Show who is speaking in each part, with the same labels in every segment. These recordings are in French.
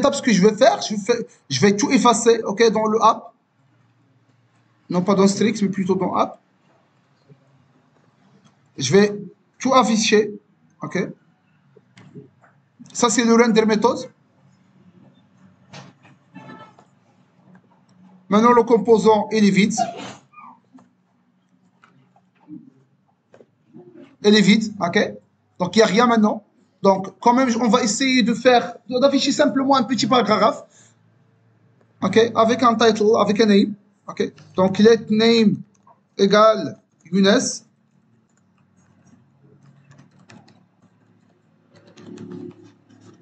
Speaker 1: étape, ce que je vais faire, je vais tout effacer, ok, dans le app. Non pas dans Strix, mais plutôt dans app. Je vais tout afficher, ok. Ça, c'est le render méthode. Maintenant, le composant, il est vide. Il est vide, ok. Donc, il n'y a rien maintenant. Donc, quand même, on va essayer d'afficher simplement un petit paragraphe, ok, avec un title, avec un name, ok. Donc, let name égale Younes.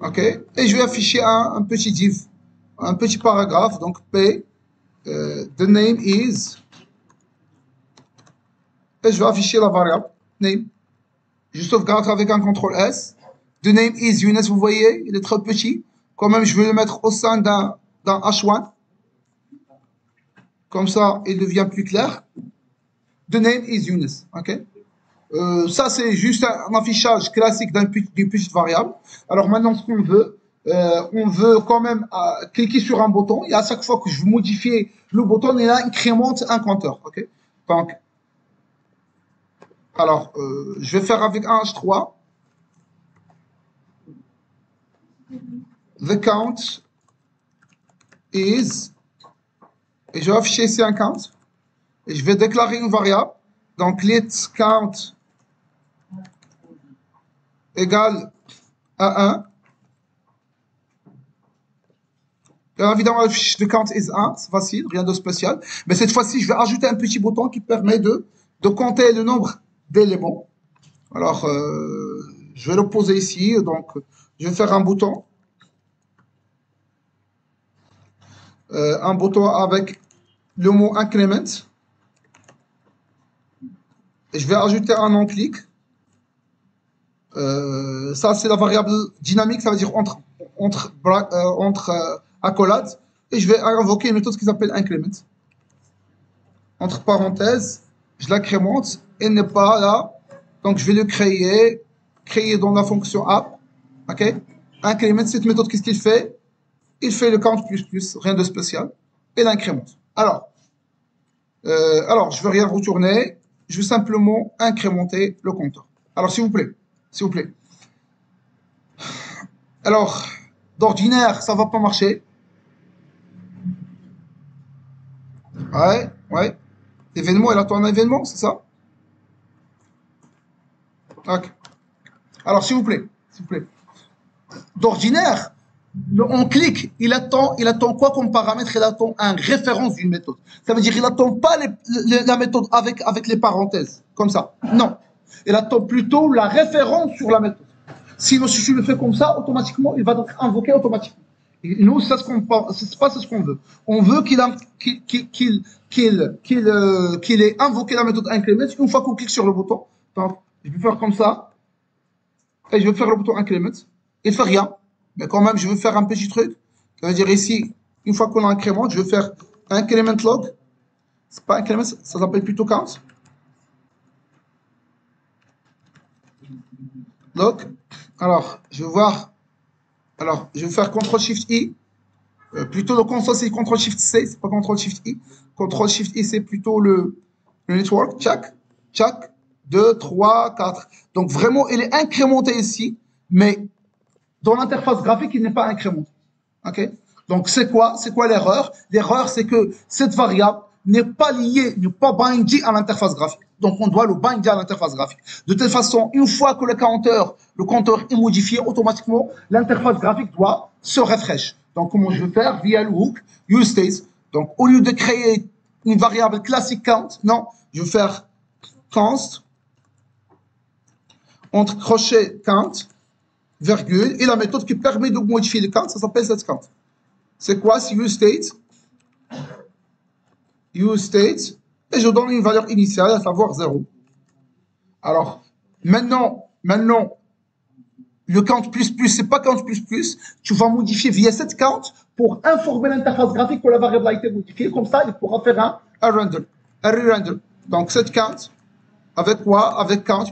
Speaker 1: Ok, et je vais afficher un petit div, un petit paragraphe. Donc, P, the name is, et je vais afficher la variable name. Je sauvegarde avec un CTRL S. The name is Younes, vous voyez, il est très petit. Quand même, je vais le mettre au sein d'un H1. Comme ça, il devient plus clair. The name is Younes. Ok. Ça, c'est juste un affichage classique d'une petite variable. Alors maintenant, ce qu'on veut, on veut quand même cliquer sur un bouton. Et à chaque fois que je veux modifier le bouton, il incrémente un compteur. Ok. Donc, alors, je vais faire avec un H3. The count is, et je vais afficher ici un count. Et je vais déclarer une variable. Donc, let count égale à 1. Bien évidemment, le fiche de count is 1, c'est facile, rien de spécial. Mais cette fois-ci, je vais ajouter un petit bouton qui permet de compter le nombre d'éléments. Alors, je vais le poser ici. Donc, je vais faire un bouton. Un bouton avec le mot increment. Et je vais ajouter un on-click. Ça, c'est la variable dynamique, ça veut dire entre accolades. Et je vais invoquer une méthode qui s'appelle increment. Entre parenthèses, je l'incrémente. Elle n'est pas là. Donc, je vais le créer dans la fonction app. OK? Increment, cette méthode, qu'est-ce qu'il fait? Il fait le count plus, rien de spécial. Et l'incrémente. Alors, je ne vais rien retourner. Je vais simplement incrémenter le compteur. Alors, s'il vous plaît. S'il vous plaît. Alors, d'ordinaire, ça ne va pas marcher. Ouais. Événement, elle attend un événement, c'est ça? Ok. Alors, s'il vous plaît. D'ordinaire, on clique, il attend quoi comme paramètre? Il attend une référence d'une méthode. Ça veut dire qu'il n'attend pas la méthode avec les parenthèses, comme ça. Non. Il attend plutôt la référence sur la méthode. Sinon, si je le fais comme ça, automatiquement, il va être invoqué automatiquement. Et nous, c'est pas ce qu'on veut. On veut qu'il ait invoqué la méthode increment une fois qu'on clique sur le bouton. Donc, je vais faire comme ça. Et je vais faire le bouton increment. Il ne fait rien. Mais quand même, je vais faire un petit truc. Ça veut dire ici, une fois qu'on incrémente, je vais faire increment log. C'est pas increment, ça s'appelle plutôt count. Log. Alors, je vais voir. Alors, je vais faire CTRL-SHIFT-I. Plutôt le console, c'est CTRL-SHIFT-C. C'est pas CTRL-SHIFT-I. CTRL-SHIFT-I, c'est plutôt le network. Tchac. 2, 3, 4. Donc, vraiment, il est incrémenté ici. Mais dans l'interface graphique, il n'est pas incrémenté. OK? Donc, c'est quoi l'erreur? L'erreur, c'est que cette variable n'est pas liée, n'est pas bindée à l'interface graphique. Donc, on doit le binder à l'interface graphique. De telle façon, une fois que le compteur est modifié, automatiquement, l'interface graphique doit se refresh. Donc, comment je vais faire? Via le hook, useState. Donc, au lieu de créer une variable classique count, non, je vais faire const entre crochet count, virgule, et la méthode qui permet de modifier le count, ça s'appelle setCount. C'est quoi? C'est useState, et je donne une valeur initiale, à savoir 0. Alors, maintenant, le count c'est pas count tu vas modifier via setCount pour informer l'interface graphique que la variable a été modifiée, comme ça, il pourra faire un re-render. Donc, setCount, avec quoi? Avec count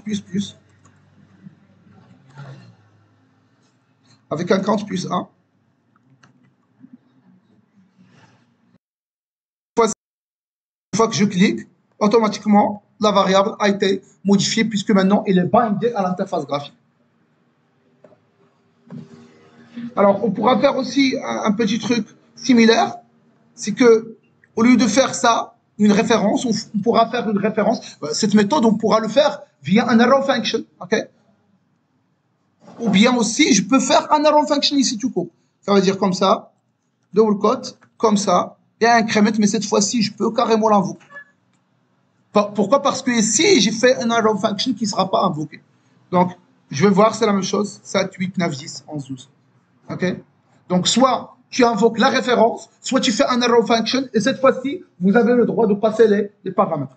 Speaker 1: avec un count plus 1. fois que je clique, automatiquement, la variable a été modifiée puisque maintenant, il est bindé à l'interface graphique. Alors, on pourra faire aussi un petit truc similaire, c'est que au lieu de faire ça, une référence, on pourra faire une référence. Cette méthode, on pourra le faire via un arrow function, ok? Ou bien aussi, je peux faire un arrow function ici tout court. Ça veut dire comme ça, double quote, comme ça, et un increment, mais cette fois-ci, je peux carrément l'invoquer. Pourquoi? Parce que ici, j'ai fait un arrow function qui ne sera pas invoqué. Donc, je vais voir, c'est la même chose, 7, 8, 9, 10, 11, 12. Ok? Donc, soit tu invoques la référence, soit tu fais un arrow function, et cette fois-ci, vous avez le droit de passer les paramètres.